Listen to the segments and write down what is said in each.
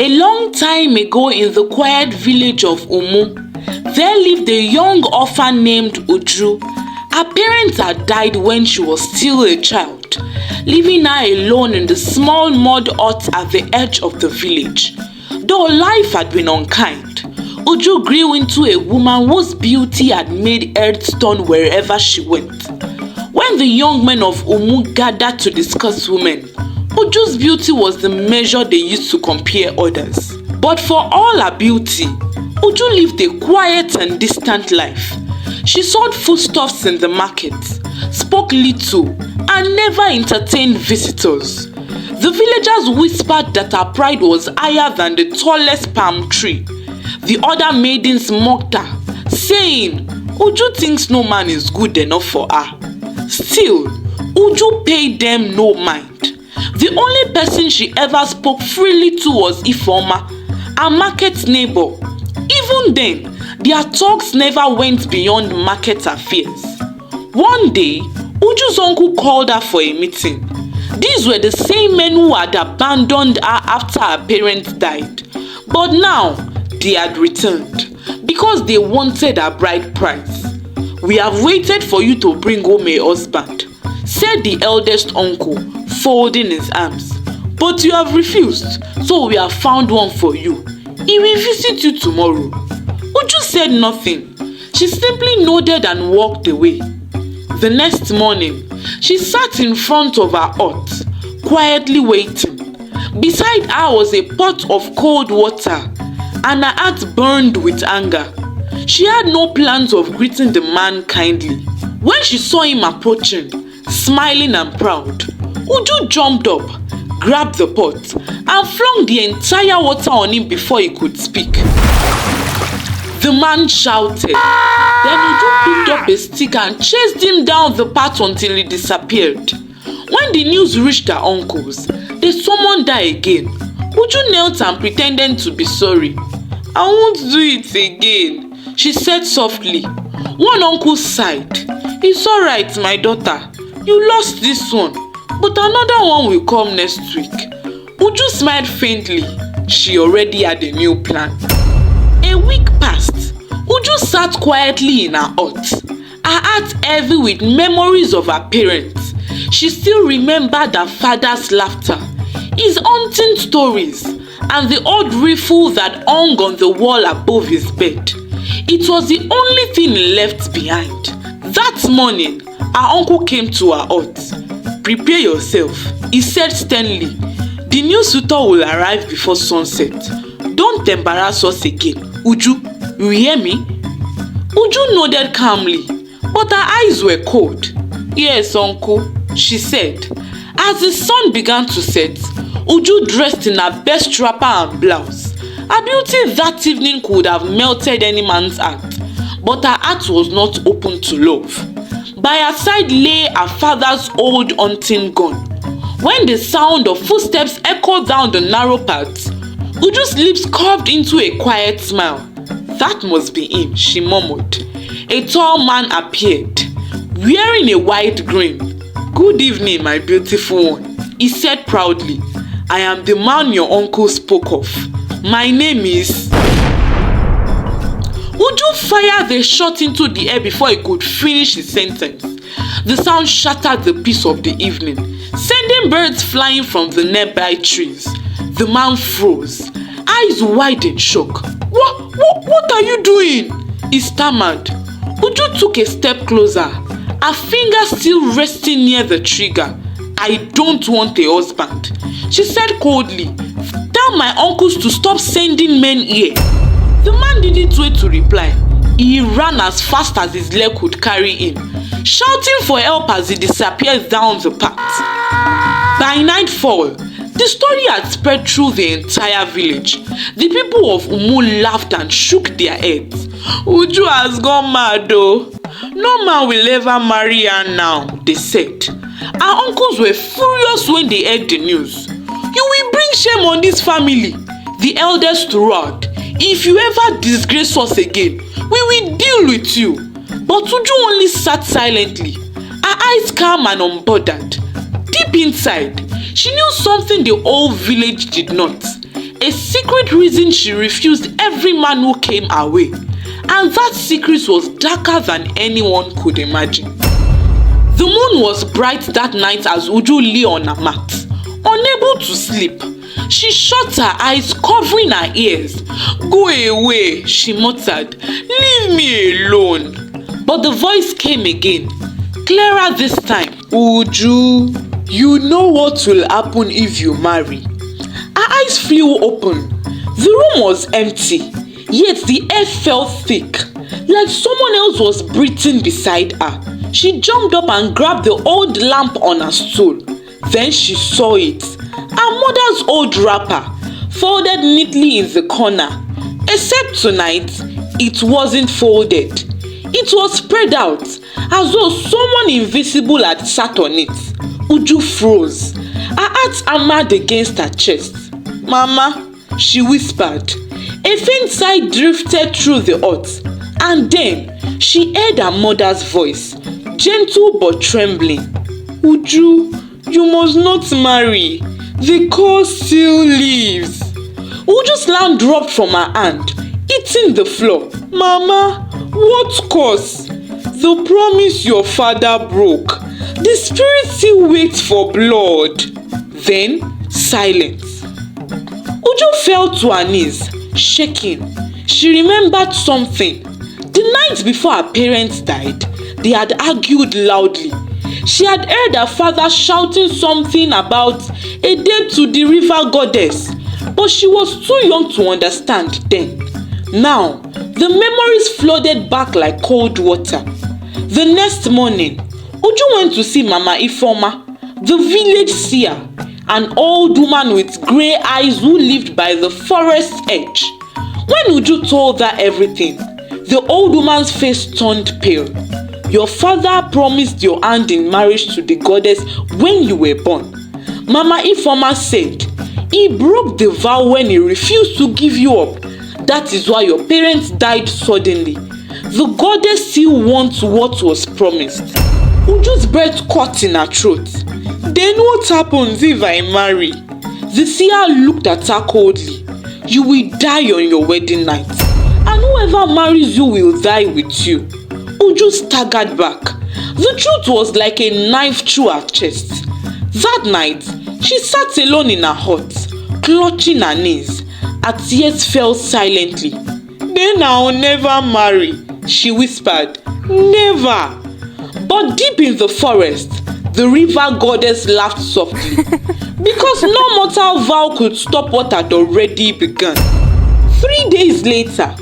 A long time ago in the quiet village of Umu, there lived a young orphan named Uju. Her parents had died when she was still a child, leaving her alone in the small mud hut at the edge of the village. Though life had been unkind, Uju grew into a woman whose beauty had made earth turn wherever she went. When the young men of Umu gathered to discuss women, Uju's beauty was the measure they used to compare others. But for all her beauty, Uju lived a quiet and distant life. She sold foodstuffs in the market, spoke little, and never entertained visitors. The villagers whispered that her pride was higher than the tallest palm tree. The other maidens mocked her, saying, Uju thinks no man is good enough for her. Still, Uju paid them no mind. The only person she ever spoke freely to was Ifeoma, her market neighbor. Even then, their talks never went beyond market affairs. One day, Uju's uncle called her for a meeting. These were the same men who had abandoned her after her parents died. But now, they had returned because they wanted her bride price. "We have waited for you to bring home a husband," said the eldest uncle, folding his arms. "But you have refused, so we have found one for you. He will visit you tomorrow." Uju said nothing. She simply nodded and walked away. The next morning, she sat in front of her hut, quietly waiting. Beside her was a pot of cold water, and her heart burned with anger. She had no plans of greeting the man kindly. When she saw him approaching, smiling and proud, Uju jumped up, grabbed the pot, and flung the entire water on him before he could speak. The man shouted. Then Uju picked up a stick and chased him down the path until he disappeared. When the news reached her uncles, they summoned her again. Uju knelt and pretended to be sorry. "I won't do it again," she said softly. One uncle sighed. "It's all right, my daughter. You lost this one, but another one will come next week." Uju smiled faintly. She already had a new plan. A week passed. Uju sat quietly in her hut, her heart heavy with memories of her parents. She still remembered her father's laughter, his haunting stories, and the old rifle that hung on the wall above his bed. It was the only thing he left behind. That morning, her uncle came to her hut. "Prepare yourself," he said sternly. "The new suitor will arrive before sunset. Don't embarrass us again. Uju, you hear me?" Uju nodded calmly, but her eyes were cold. "Yes, uncle," she said. As the sun began to set, Uju dressed in her best wrapper and blouse. Her beauty that evening could have melted any man's heart, but her heart was not open to love. By her side lay her father's old hunting gun. When the sound of footsteps echoed down the narrow path, Uju's lips curved into a quiet smile. "That must be him," she murmured. A tall man appeared, wearing a wide grin. "Good evening, my beautiful one," he said proudly. "I am the man your uncle spoke of. My name is..." Uju fired the shot into the air before he could finish his sentence. The sound shattered the peace of the evening, sending birds flying from the nearby trees. The man froze, eyes wide in shock. What are you doing?" he stammered. Uju took a step closer, her finger still resting near the trigger. "I don't want a husband," she said coldly. "Tell my uncles to stop sending men here." The man didn't wait to reply. He ran as fast as his leg could carry him, shouting for help as he disappeared down the path. By nightfall, the story had spread through the entire village. The people of Umu laughed and shook their heads. "Uju has gone mad though. No man will ever marry her now," they said. Our uncles were furious when they heard the news. "You will bring shame on this family," the eldest roared. "If you ever disgrace us again, we will deal with you." But Uju only sat silently, her eyes calm and unbothered. Deep inside, she knew something the whole village did not. a secret reason she refused every man who came her way. And that secret was darker than anyone could imagine. The moon was bright that night as Uju lay on her mat, unable to sleep. She shut her eyes, covering her ears. "Go away," she muttered. "Leave me alone." But the voice came again, clearer this time. "Uju, you know what will happen if you marry." Her eyes flew open. The room was empty, yet the air felt thick, like someone else was breathing beside her. She jumped up and grabbed the old lamp on her stool. Then she saw it. Her mother's old wrapper, folded neatly in the corner. Except tonight, it wasn't folded. It was spread out, as though someone invisible had sat on it. Uju froze. Her heart hammered against her chest. "Mama," she whispered. A faint sigh drifted through the hut, and then she heard her mother's voice, gentle but trembling. "Uju, you must not marry. The curse still lives." Uju's lamp dropped from her hand, hitting the floor. "Mama, what curse?" "The promise your father broke. The spirit still waits for blood." Then silence. Uju fell to her knees, shaking. She remembered something. The night before her parents died, they had argued loudly. She had heard her father shouting something about a debt to the river goddess, but she was too young to understand then. Now, the memories flooded back like cold water. The next morning, Uju went to see Mama Ifeoma, the village seer, an old woman with grey eyes who lived by the forest edge. When Uju told her everything, the old woman's face turned pale. "Your father promised your hand in marriage to the goddess when you were born." Mama Ifeoma said, "He broke the vow when he refused to give you up. That is why your parents died suddenly. The goddess still wants what was promised." Uju's breath caught in her throat. "Then what happens if I marry?" The seer looked at her coldly. "You will die on your wedding night, and whoever marries you will die with you." Uju staggered back. The truth was like a knife through her chest. That night, she sat alone in her hut, clutching her knees. Her tears fell silently. "Then I'll never marry," she whispered. "Never." But deep in the forest, the river goddess laughed softly, because no mortal vow could stop what had already begun. 3 days later,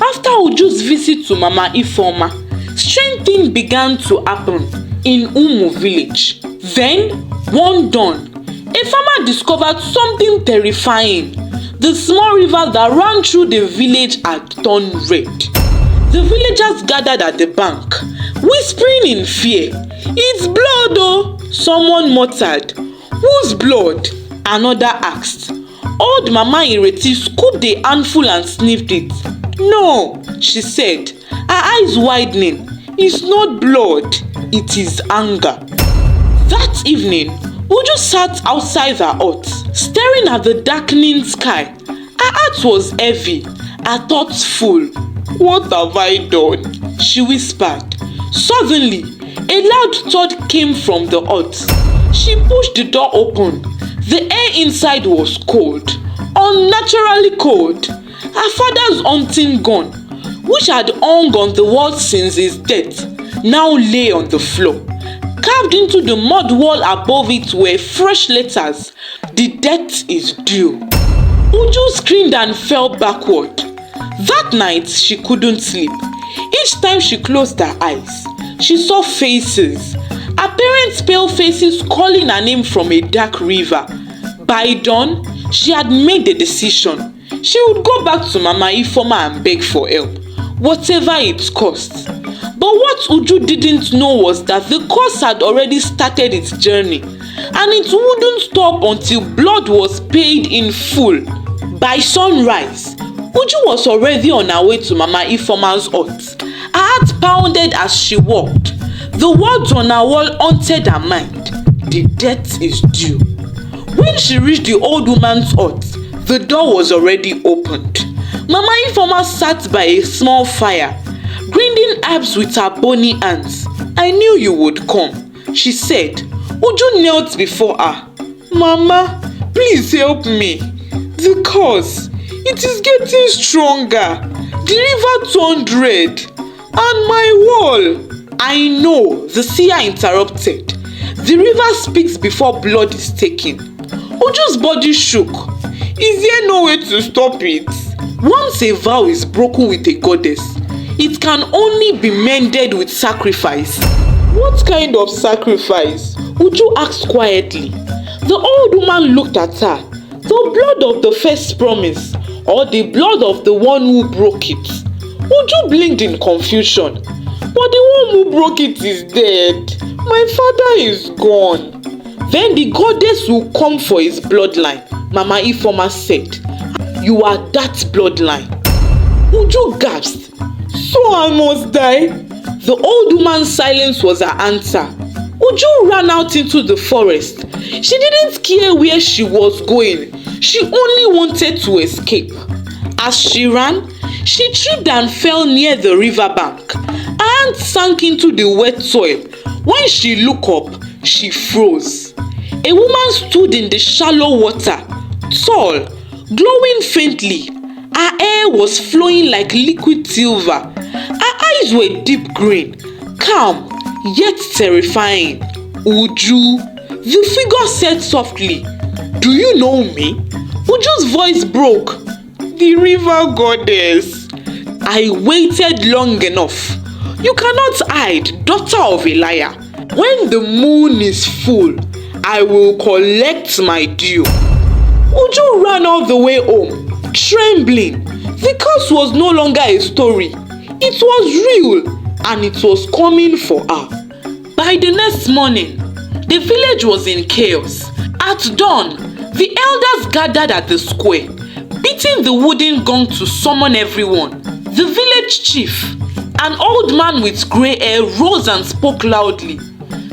after Uju's visit to Mama Ifeoma, strange things began to happen in Umu village. Then, one dawn, a farmer discovered something terrifying. The small river that ran through the village had turned red. The villagers gathered at the bank, whispering in fear. "It's blood, oh!" someone muttered. "Whose blood?" another asked. Old Mama Ireti scooped a handful and sniffed it. "No," she said, her eyes widening. "It's not blood, it is anger." That evening, Uju sat outside her hut, staring at the darkening sky. Her heart was heavy, her thoughts full. "What have I done?" she whispered. Suddenly, a loud thud came from the hut. She pushed the door open. The air inside was cold, unnaturally cold. Her father's hunting gun, which had hung on the wall since his death, now lay on the floor. Carved into the mud wall above it were fresh letters. "The death is due." Uju screamed and fell backward. That night, she couldn't sleep. Each time she closed her eyes, she saw faces. Her parents' pale faces calling her name from a dark river. By dawn, she had made a decision. She would go back to Mama Ifeoma and beg for help, whatever it cost. But what Uju didn't know was that the curse had already started its journey, and it wouldn't stop until blood was paid in full. By sunrise, Uju was already on her way to Mama Ifeoma's hut. Her heart pounded as she walked. The words on her wall haunted her mind. The death is due. When she reached the old woman's hut, The door was already opened. Mama Ifeoma sat by a small fire, grinding herbs with her bony hands. "I knew you would come," she said. Uju knelt before her. "Mama, please help me. The curse, it is getting stronger. The river turned red. And my wall." "I know," the seer interrupted. "The river speaks before blood is taken." Uju's body shook. "Is there no way to stop it?" Once a vow is broken with a goddess, it can only be mended with sacrifice. "What kind of sacrifice?" Uju asked quietly. The old woman looked at her. "The blood of the first promise, or the blood of the one who broke it?" Uju blinked in confusion. "But the one who broke it is dead. My father is gone." "Then the goddess will come for his bloodline," Mama Ifeoma said. "You are that bloodline." Uju gasped. "So I must die?" The old woman's silence was her answer. Uju ran out into the forest. She didn't care where she was going. She only wanted to escape. As she ran, she tripped and fell near the riverbank. Her hand sank into the wet soil. When she looked up, she froze. A woman stood in the shallow water, tall, glowing faintly. Her hair was flowing like liquid silver. Her eyes were deep green, calm, yet terrifying. "Uju," the figure said softly. "Do you know me?" Uju's voice broke. "The river goddess." "I waited long enough. You cannot hide, daughter of a liar. When the moon is full, I will collect my due." Uju ran all the way home, trembling. The curse was no longer a story. It was real, and it was coming for her. By the next morning, the village was in chaos. At dawn, the elders gathered at the square, beating the wooden gong to summon everyone. The village chief, an old man with grey hair, rose and spoke loudly.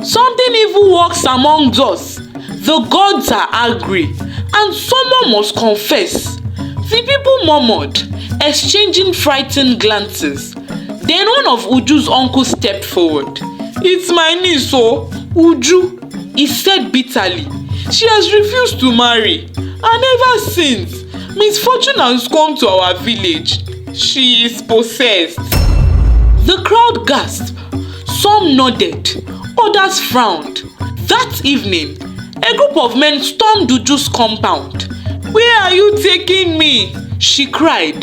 "Something evil walks among us. The gods are angry, and someone must confess." The people murmured, exchanging frightened glances. Then one of Uju's uncles stepped forward. "It's my niece, Uju," he said bitterly. "She has refused to marry, and ever since, misfortune has come to our village. She is possessed." The crowd gasped. Some nodded, others frowned. That evening, a group of men stormed Uju's compound. "Where are you taking me?" she cried.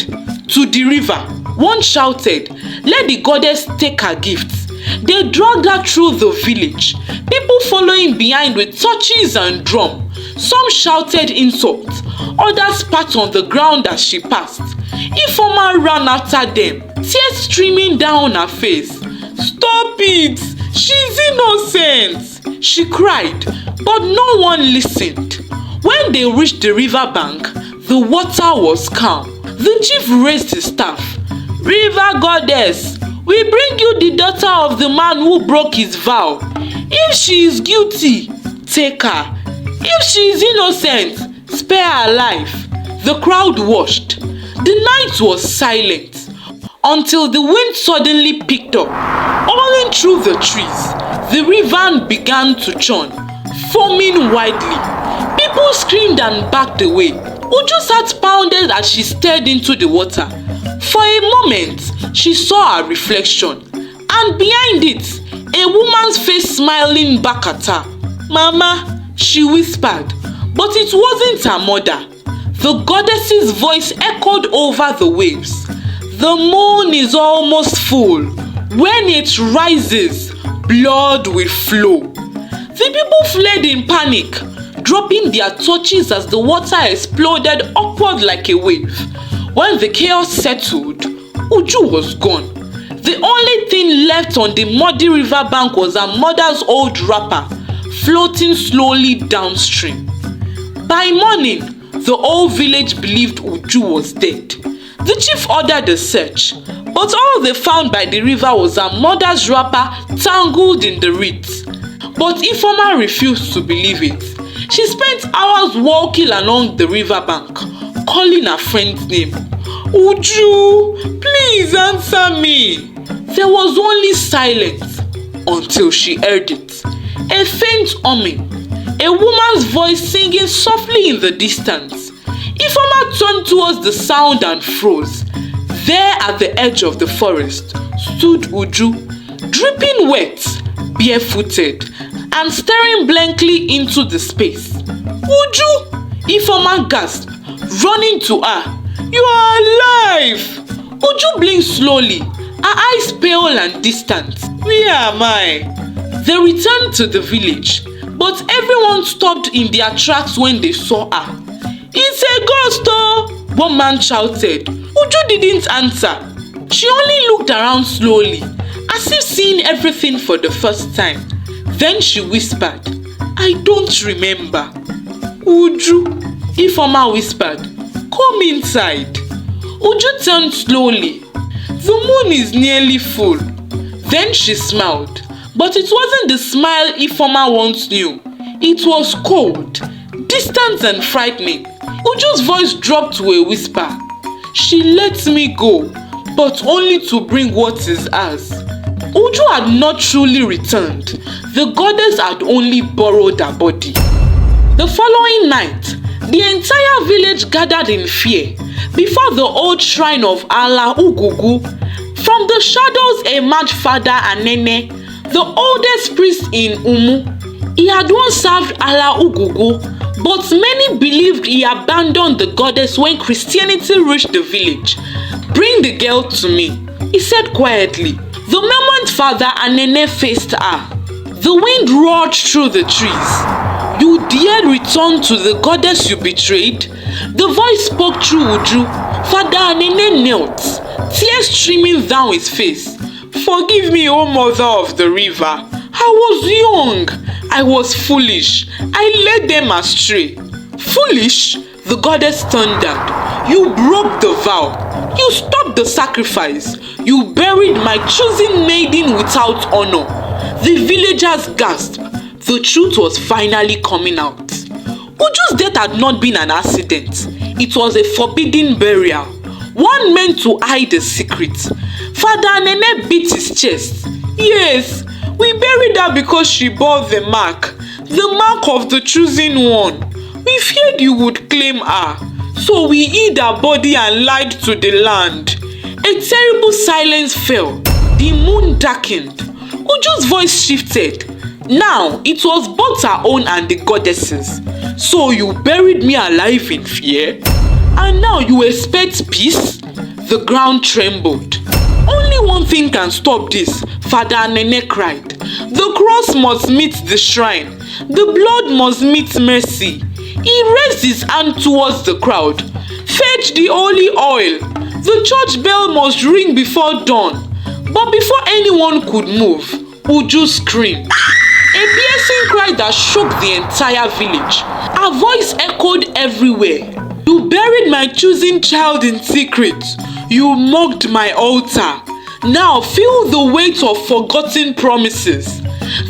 "To the river." One shouted, "Let the goddess take her gifts." They dragged her through the village, people following behind with torches and drum. Some shouted insults, others spat on the ground as she passed. Ifeoma ran after them, tears streaming down her face. "Stop it! She's innocent!" she cried, but no one listened. When they reached the riverbank, the water was calm. The chief raised his staff. "River goddess, we bring you the daughter of the man who broke his vow. If she is guilty, take her. If she is innocent, spare her life." The crowd watched. The night was silent until the wind suddenly picked up, howling through the trees. The river began to churn, foaming widely. People screamed and backed away. Uju sat pounded as she stared into the water. For a moment, she saw her reflection, and behind it, a woman's face smiling back at her. "Mama," she whispered, but it wasn't her mother. The goddess's voice echoed over the waves. "The moon is almost full. When it rises, blood will flow." The people fled in panic, dropping their torches as the water exploded upward like a wave. When the chaos settled, Uju was gone. The only thing left on the muddy riverbank was her mother's old wrapper, floating slowly downstream. By morning, the whole village believed Uju was dead. The chief ordered a search, but all they found by the river was her mother's wrapper tangled in the reeds. But Ifeoma refused to believe it. She spent hours walking along the riverbank, calling her friend's name. Uju, please answer me. There was only silence until she heard it. A faint humming, a woman's voice singing softly in the distance. Ifeoma turned towards the sound and froze. There at the edge of the forest stood Uju, dripping wet, barefooted, and staring blankly into the space. Uju! Ifeoma gasped, running to her. You are alive! Uju blinked slowly, her eyes pale and distant. Where am I? They returned to the village, but everyone stopped in their tracks when they saw her. It's a ghost, oh! One man shouted. Uju didn't answer. She only looked around slowly, as if seeing everything for the first time. Then she whispered, I don't remember. Uju, Ifeoma whispered, come inside. Uju turned slowly. The moon is nearly full. Then she smiled, but it wasn't the smile Ifeoma once knew. It was cold, distant and frightening. Uju's voice dropped to a whisper. She let me go, but only to bring what is ours. Uju had not truly returned. The goddess had only borrowed her body. The following night, the entire village gathered in fear before the old shrine of Allah Ugugu. From the shadows emerged Father Anene, the oldest priest in Umu. He had once served Allah Ugugu, but many believed he abandoned the goddess when Christianity reached the village. Bring the girl to me, he said quietly. The moment Father Anene faced her, the wind roared through the trees. You dared return to the goddess you betrayed? The voice spoke through Uju. Father Anene knelt, tears streaming down his face. Forgive me, O mother of the river. I was young. I was foolish. I led them astray. Foolish? The goddess thundered. You broke the vow. You stopped the sacrifice. You buried my chosen maiden without honor. The villagers gasped. The truth was finally coming out. Uju's death had not been an accident. It was a forbidden burial, one meant to hide a secret. Father Nene beat his chest. Yes, we buried her because she bore the mark of the chosen one. We feared you would claim her, so we hid her body and lied to the land. A terrible silence fell. The moon darkened. Uju's voice shifted. Now it was both her own and the goddesses. So you buried me alive in fear? And now you expect peace? The ground trembled. Only one thing can stop this, Father Nene cried. The cross must meet the shrine. The blood must meet mercy. He raised his hand towards the crowd. Fetch the holy oil. The church bell must ring before dawn. But before anyone could move, Uju screamed. A piercing cry that shook the entire village. Her voice echoed everywhere. You buried my chosen child in secret. You mocked my altar. Now feel the weight of forgotten promises.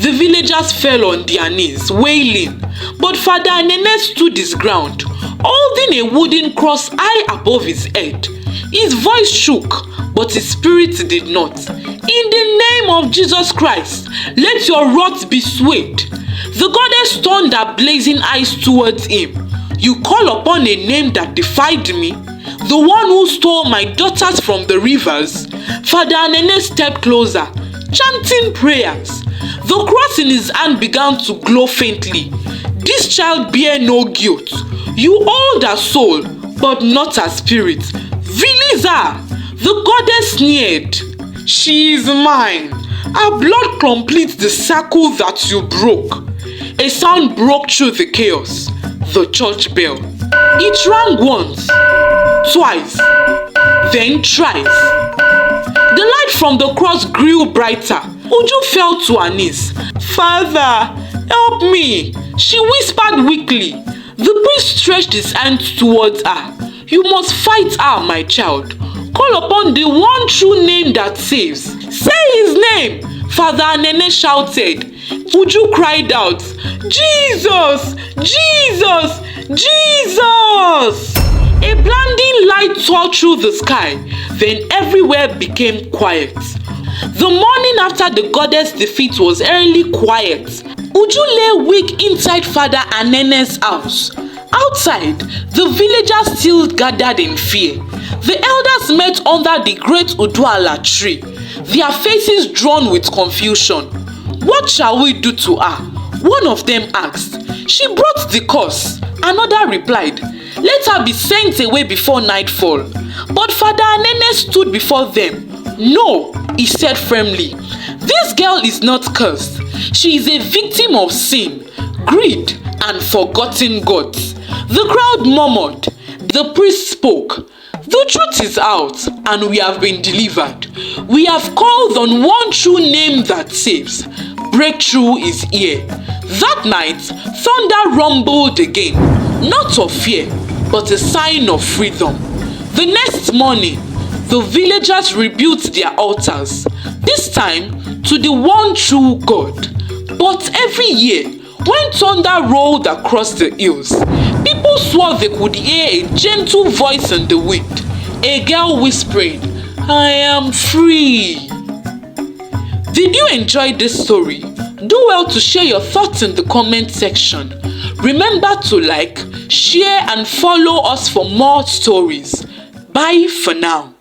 The villagers fell on their knees, wailing. But Father Nene stood his ground, holding a wooden cross high above his head. His voice shook, but his spirit did not. In the name of Jesus Christ, let your wrath be swayed. The goddess turned her blazing eyes towards him. You call upon a name that defied me? The one who stole my daughters from the rivers? Father Nene stepped closer, chanting prayers. The cross in his hand began to glow faintly. This child bear no guilt. You hold her soul, but not her spirit. Release her! The goddess sneered. She is mine. Her blood completes the circle that you broke. A sound broke through the chaos. The church bell. It rang once, twice, then thrice. The light from the cross grew brighter. Uju fell to her knees. Father, help me, she whispered weakly. The priest stretched his hands towards her. You must fight her, my child. Call upon the one true name that saves. Say his name, Father Nene shouted. Uju cried out, Jesus! Jesus! Jesus! A blinding light tore through the sky, then everywhere became quiet. The morning after the goddess' defeat was eerily quiet. Uju lay weak inside Father Anene's house. Outside, the villagers still gathered in fear. The elders met under the great Uduala tree, their faces drawn with confusion. "What shall we do to her?" one of them asked. "She brought the curse," another replied. "Let her be sent away before nightfall." But Father Anene stood before them. "No," he said firmly. "This girl is not cursed. She is a victim of sin, greed, and forgotten gods." The crowd murmured. The priest spoke. "The truth is out, and we have been delivered. We have called on one true name that saves. Breakthrough is here." That night, thunder rumbled again, not of fear, but a sign of freedom. The next morning, the villagers rebuilt their altars, this time to the one true God. But every year, when thunder rolled across the hills, people swore they could hear a gentle voice in the wind, a girl whispering, "I am free." Did you enjoy this story? Do well to share your thoughts in the comment section. Remember to like, share, and follow us for more stories. Bye for now.